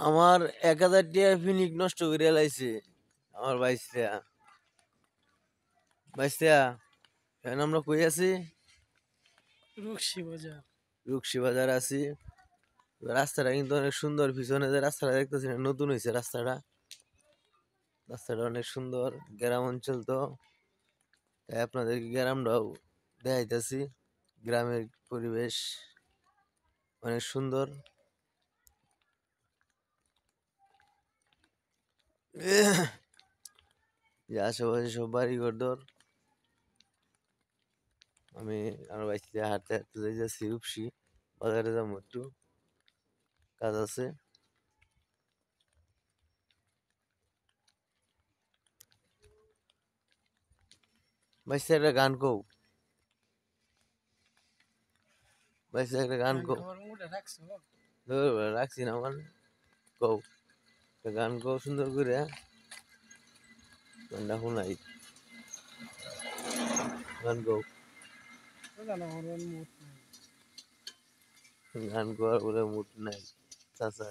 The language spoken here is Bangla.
আমার ১,০০০ টিয়া ফিনিক নষ্ট করে লাইছে আমার বাইশটা। বাইশটা এখন আমরা কই আছি? রুকসি বাজার। রুকসি বাজার আছি। রাস্তাটা কিন্তু অনেক সুন্দর, পিছনে যে রাস্তাটা দেখতেছি না, নতুন হয়েছে রাস্তাটা। রাস্তাটা অনেক সুন্দর, গ্রাম অঞ্চল তো, তাই আপনাদেরকে গ্রামটাও দেখাইতেছি। গ্রামের পরিবেশ অনেক সুন্দর। যে আশেপাশে সব বাড়ি ঘর। আমি আমার বাইক দিয়ে হাঁটতে হাঁটতে যাইতেছি রূপসী বাজারে, যাবো একটু কাজ আছে। বাইসে একটা গান কও, বাইসে একটা গান কও। রাখছি না মানে, কও একটা গান কও সুন্দর করে। গানটা শোনাই, গান কও। গান করার বলে মুড নাই চাচা।